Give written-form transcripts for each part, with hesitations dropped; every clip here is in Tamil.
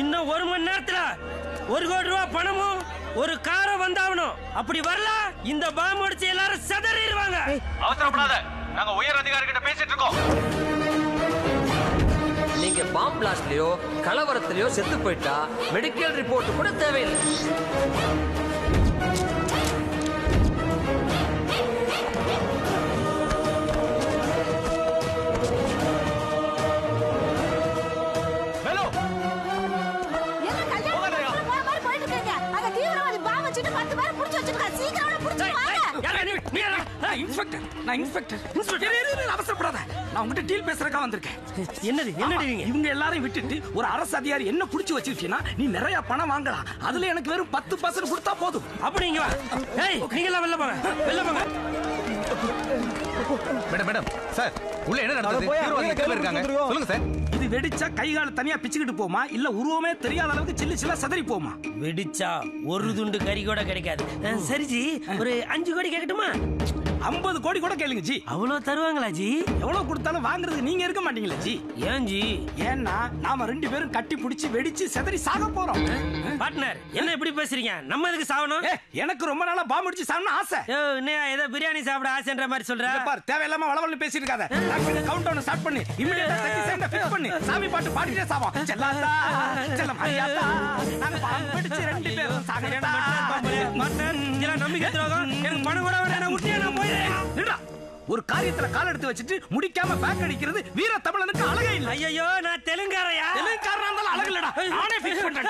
இன்னும் 1 மணி நேரத்துல 1 கோடி ரூபாய் பணமும் ஒரு காரை வந்தாகணும். அப்படி வரல இந்த பாம்பு அடிச்சு எல்லாரும் சிதறிடுவாங்க. அவசரப்படாத, நாங்க உயர் அதிகாரிகிட்ட பேசிட்டு இருக்கோம். நீங்க பாம்பு பிளாஸ்ட்லயோ கலவரத்திலயோ செத்து போயிட்டா மெடிக்கல் ரிப்போர்ட் கூட தேவையில்லை. இவங்க எல்லாரையும் விட்டுட்டு ஒரு அரசு அதிகாரி என்ன புடிச்சு வச்சிருக்கீங்கன்னா நீ நிறைய பணம் வாங்கலாம். அதுல எனக்கு வெறும் 10% கொடுத்தா போதும். அப்படிங்க நீங்க வெளில போங்க, வெளில போங்க. மேடம் சார், உள்ள என்ன நடந்தது? சொல்லுங்க சார். இது வெடிச்சா கைகால தனியா பிச்சுக்கிட்டு போமா, இல்ல உருவமே தெரியாத அளவுக்கு சில்லு சில்லா சதறி போமா? வெடிச்சா ஒரு துண்டு கறி கூட கிடைக்காது. சரிஜி, ஒரு 5 கோடி கேட்கட்டுமா? 50 கோடி கூட கேளுங்க ஜி. அவ்வளவு தருவாங்களா ஜி? எவ்வளவு கொடுத்தாலும் வாங்குறதுக்கு நீங்க இருக்க மாட்டீங்களா ஜி? ஏன் ஜி? ஏன்னா நாம 2 பேரும் கட்டி பிடிச்சி வெடிச்சு செதறி சாக போறோம். பார்ட்னர், என்ன இப்படி பேசுறீங்க? நம்ம எதுக்கு சாவணும்? எனக்கு ரொம்ப நாளா பாம்பு அடிச்சு சாவணும் ஆசை. ஏதோ பிரியாணி சாப்பிட ஆசைன்ற மாதிரி சொல்ற. பார், தேவையில்லாம வளவளன்னு பேசிட்டு இருக்காத. கவுண்ட் டவுன் ஸ்டார்ட் பண்ணி இமிடியேட்டா செட்டி சென்ட ஃபிக்ஸ் பண்ணி சாமி பாட்டு பாடிட்டே சாவோம். செல்லாதா செல்லம் ஐயாதா, நாங்க பாம்பு வெடிச்சு 2 பேரும் சாகறேடா. பார்ட்னர், இதெல்லாம் நம்பிக்கை துரோகம். எனக்கு பணம் கூட வேணாம், விட்டியா நான் போயிடுறேன். ஒரு காரியத்துல கால் எடுத்து வச்சிட்டு முடிக்காம பேக் அடிக்கிறது வீர தமிழனுக்கு அழகே இல்ல. ஐயோ, நான் தெலுங்காரையா? தெலுங்காரனா இருந்தாலும் அழகு இல்லடா. நானே ஃபிக்ஸ் பண்றேன்.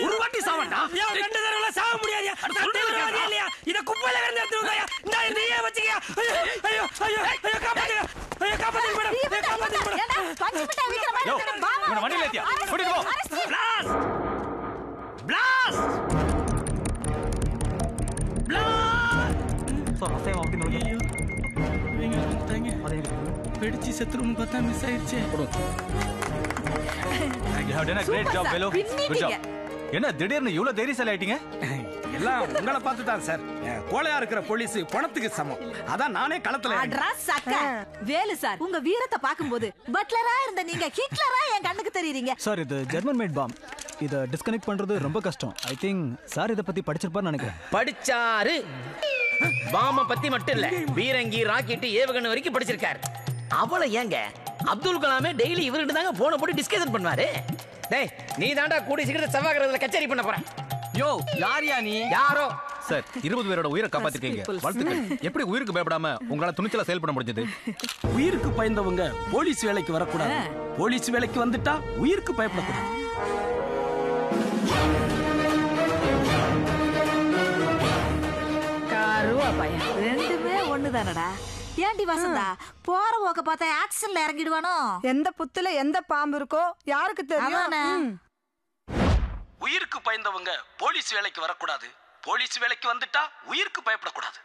ஒரு வாட்டி சாவண்டா. 2 தடவை சாவ முடியாது. இல்லையா? இத குப்பையில இருந்து எடுத்துங்கயா. இந்த நீயே வச்சுக்கயா. ஐயோ ஐயோ ஐயோ, காப்பாத்துங்க. ஐயோ காப்பாத்துங்க மேடம். காப்பாத்துங்க மேடம். பஞ்சு மிட்டாய் விக்கிற மாதிரி பாம்பு. இவனை வண்டியில ஏத்தியா. ஓடிட்டு போ. பிளாஸ்ட் பிளாஸ்ட் வெடிச்சு செத்துரும் பார்த்தா மிஸ் ஆயிடுச்சு. என்ன திடீர்னு இவ்வளவு தைரியசாலி ஆயிட்டீங்க? எல்லாம் உங்களை பார்த்து தான் சார். கோழையா இருக்கிற போலீஸ் பணத்துக்கு சமம். அதான் நானே களத்துல. வேலு சார், உங்க வீரத்தை பாக்கும்போது பட்லரா இருந்த நீங்க ஹிட்லரா என் கண்ணுக்கு தெரியுறீங்க. சார், இது ஜெர்மன் மேட் பாம். இத டிஸ்கனெக்ட் பண்றது ரொம்ப கஷ்டம். ஐ திங்க் சார் இத பத்தி படிச்சிருப்பார்னு நினைக்கிறேன். படிச்சாரு. பாம்ப பத்தி மட்டும் இல்ல, பீரங்கி ராக்கெட் ஏவுகணை வரைக்கும் படிச்சிருக்காரு. அவள ஏங்க அப்துல் கலாமே டெய்லி இவர்கிட்ட தாங்க போன போட்டு டிஸ்கஷன் பண்ணுவாரு. டேய், நீ தாண்டா கூடி சீக்கிரம் செவ்வாய்க்கிரகத்துல கச்சேரி பண்ண போற. யோ, யாரியா நீ? யாரோ சார், 20 பேரோட உயிரை காப்பாத்திருக்கீங்க. வாழ்த்துக்கள். எப்படி உயிருக்கு பயப்படாம உங்களால துணிச்சலா செயல்பட முடிஞ்சது? உயிருக்கு பயந்தவங்க போலீஸ் வேலைக்கு வரக்கூடாது. போலீஸ் வேலைக்கு வந்துட்டா உயிருக்கு பயப்படக்கூடாது. காருவா பையன் ரெண்டுமே ஒண்ணுதானடா. ஏண்டி வசந்தா, போற போக்க பார்த்தா ஆக்ஷன்ல இறங்கிடுவானோ? எந்த புத்துல எந்த பாம்பு இருக்கோ யாருக்கு தெரியும்? உயிருக்கு பயந்தவங்க போலீஸ் வேலைக்கு வரக்கூடாது. போலீஸ் வேலைக்கு வந்துட்டா உயிருக்கு பயப்படக்கூடாது.